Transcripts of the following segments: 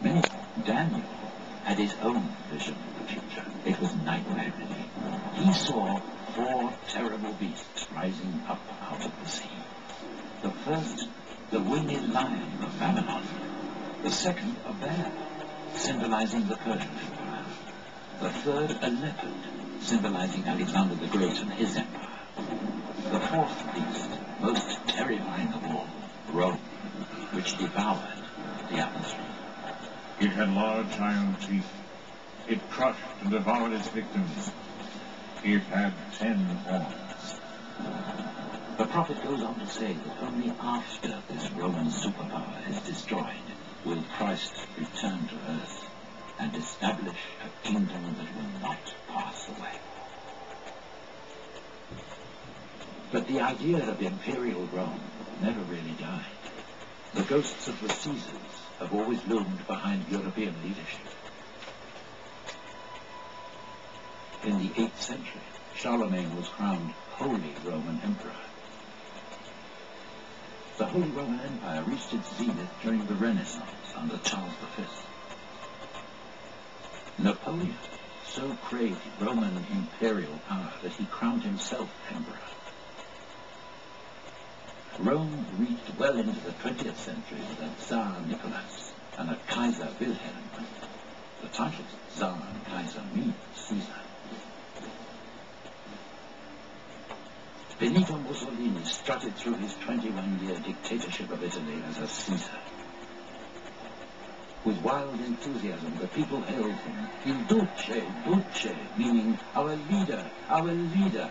Many. Daniel had his own vision of the future. It was nightmare. He saw 4 terrible beasts rising up out of the sea. The first, the winged lion of Babylon. The second, a bear, symbolizing the Persian Empire. The third, a leopard, symbolizing Alexander the Great and his empire. The fourth beast, most terrifying of all, Rome, which devoured the atmosphere. It had large iron teeth. It crushed and devoured its victims. It had 10 horns. The prophet goes on to say that only after this Roman superpower is destroyed will Christ return to earth and establish a kingdom that will not pass away. But the idea of imperial Rome never really died. The ghosts of the Caesars have always loomed behind European leadership. In the 8th century, Charlemagne was crowned Holy Roman Emperor. The Holy Roman Empire reached its zenith during the Renaissance under Charles V. Napoleon so craved Roman imperial power that he crowned himself emperor. Rome reached well into the 20th century with a Tsar Nicholas and a Kaiser Wilhelm. The titles Tsar and Kaiser mean Caesar. Benito Mussolini strutted through his 21-year dictatorship of Italy as a Caesar. With wild enthusiasm, the people hailed him, Il Duce, Duce, meaning our leader, our leader.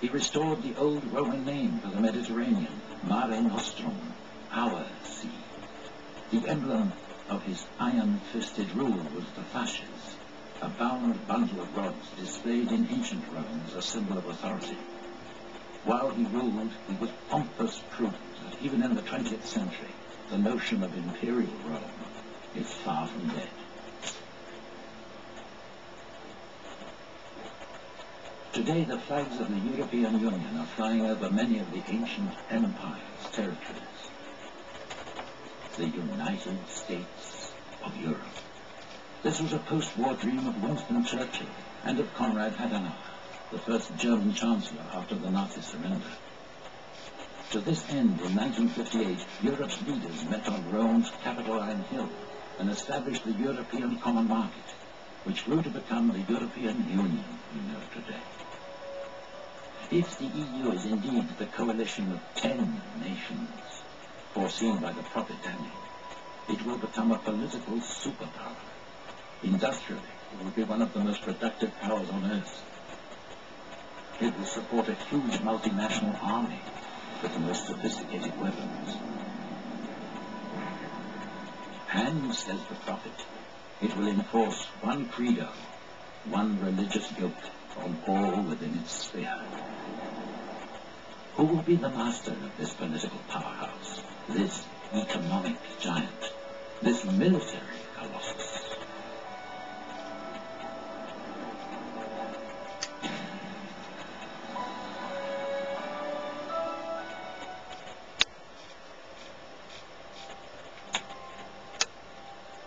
He restored the old Roman name for the Mediterranean, Mare Nostrum, our sea. The emblem of his iron-fisted rule was the fasces, a bound bundle of rods displayed in ancient Rome as a symbol of authority. While he ruled, he was pompous proof that even in the 20th century, the notion of imperial Rome is far from dead. Today, the flags of the European Union are flying over many of the ancient empires' territories. The United States of Europe. This was a post-war dream of Winston Churchill and of Konrad Adenauer, the first German chancellor after the Nazi surrender. To this end, in 1958, Europe's leaders met on Rome's Capitoline Hill and established the European Common Market, which grew to become the European Union we know today. If the EU is indeed the coalition of 10 nations, foreseen by the prophet Daniel, it will become a political superpower. Industrially, it will be one of the most productive powers on earth. It will support a huge multinational army with the most sophisticated weapons. And, says the prophet, it will enforce one credo, one religious yoke on all within its sphere. Who will be the master of this political powerhouse, this economic giant, this military colossus?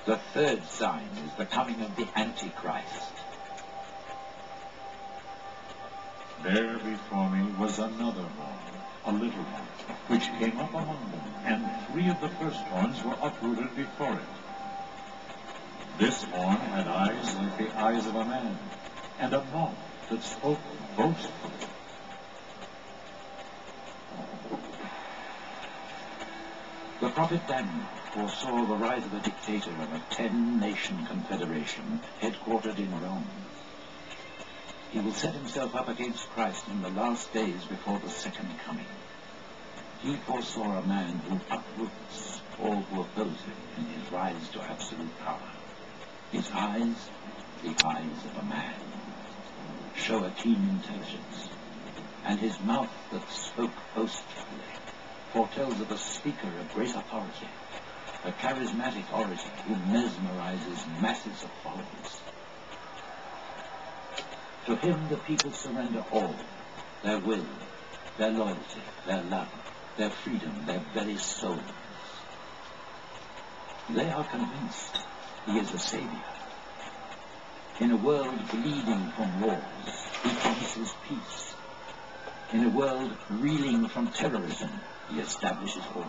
The third sign is the coming of the Antichrist. There before me was another horn, a little one, which came up among them, and 3 of the first horns were uprooted before it. This horn had eyes like the eyes of a man, and a mouth that spoke boastfully. The prophet Daniel foresaw the rise of a dictator of a 10-nation confederation headquartered in Rome. He will set himself up against Christ in the last days before the second coming. He foresaw a man who uproots all who oppose him in his rise to absolute power. His eyes, the eyes of a man, show a keen intelligence, and his mouth that spoke boastfully foretells of a speaker of great authority, a charismatic orator who mesmerizes masses of followers. To him the people surrender all, their will, their loyalty, their love, their freedom, their very souls. They are convinced He is a savior. In a world bleeding from wars, he promises peace. In a world reeling from terrorism, he establishes order.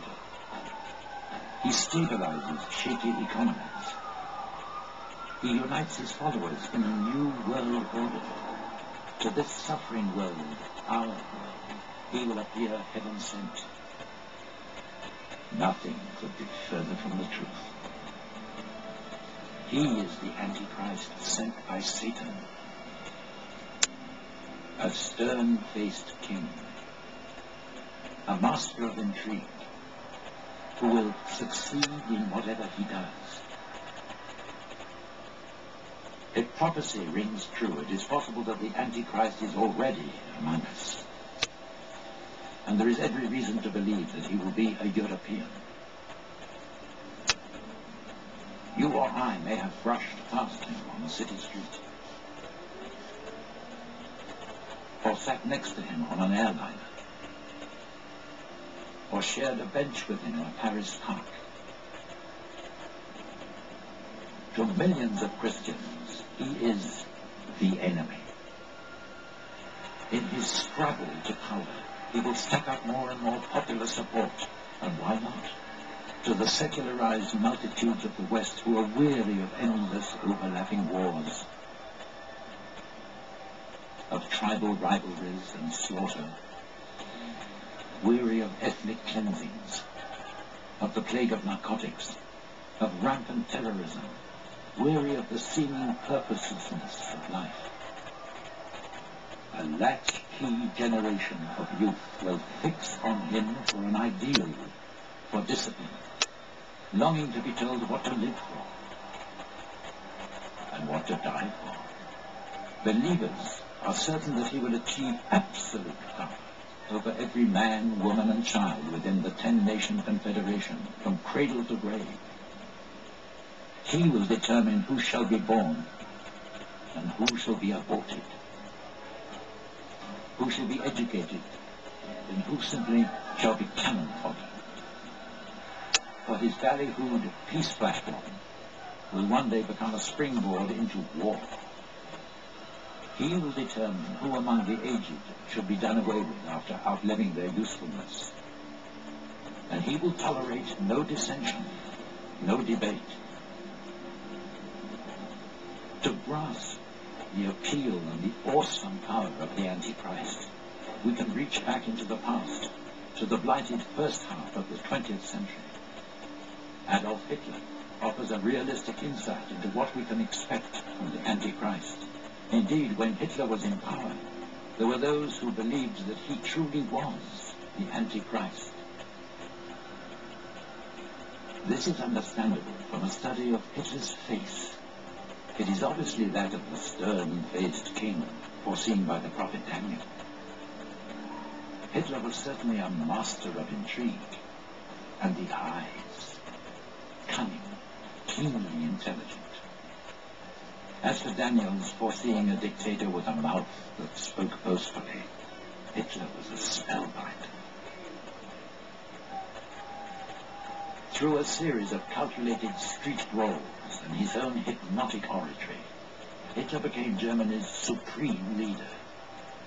He stabilizes shaky economies. He unites his followers in a new world order. To this suffering world, our world, he will appear heaven-sent. Nothing could be further from the truth. He is the Antichrist sent by Satan, a stern-faced king, a master of intrigue, who will succeed in whatever he does. If prophecy rings true, it is possible that the Antichrist is already among us. And there is every reason to believe that he will be a European. You or I may have brushed past him on the city street, or sat next to him on an airliner, or shared a bench with him in a Paris park. To millions of Christians, he is the enemy. In his struggle to power, he will stack up more and more popular support. And why not? To the secularized multitudes of the West who are weary of endless overlapping wars, of tribal rivalries and slaughter, weary of ethnic cleansings, of the plague of narcotics, of rampant terrorism, weary of the seeming purposelessness of life. A latchkey generation of youth will fix on him for an ideal, for discipline, longing to be told what to live for and what to die for. Believers are certain that he will achieve absolute power over every man, woman, and child within the 10-nation confederation, from cradle to grave. He will determine who shall be born and who shall be aborted, who shall be educated and who simply shall be cannon fodder. For his ballyhooed peace platform will one day become a springboard into war. He will determine who among the aged should be done away with after outliving their usefulness. And he will tolerate no dissension, no debate. To grasp the appeal and the awesome power of the Antichrist, we can reach back into the past, to the blighted first half of the 20th century. Adolf Hitler offers a realistic insight into what we can expect from the Antichrist. Indeed, when Hitler was in power, there were those who believed that he truly was the Antichrist. This is understandable from a study of Hitler's face. It is obviously that of the stern-faced king foreseen by the prophet Daniel. Hitler was certainly a master of intrigue, and the eyes, cunning, keenly intelligent. As for Daniel's foreseeing a dictator with a mouth that spoke boastfully, Hitler was a spellbinder. Through a series of calculated street brawls and his own hypnotic oratory, Hitler became Germany's supreme leader.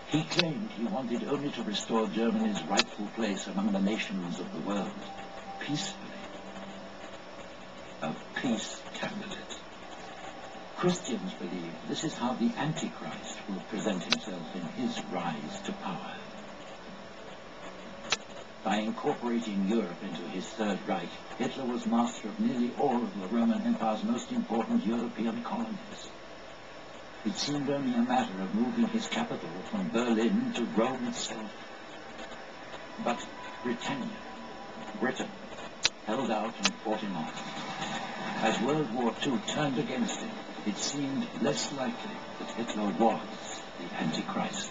He claimed he wanted only to restore Germany's rightful place among the nations of the world, peacefully. A peace candidate. Christians believe this is how the Antichrist will present himself in his rise to power. By incorporating Europe into his Third Reich, Hitler was master of nearly all of the Roman Empire's most important European colonies. It seemed only a matter of moving his capital from Berlin to Rome itself. But Britannia, Britain, held out and fought him off. As World War II turned against him, it seemed less likely that Hitler was the Antichrist.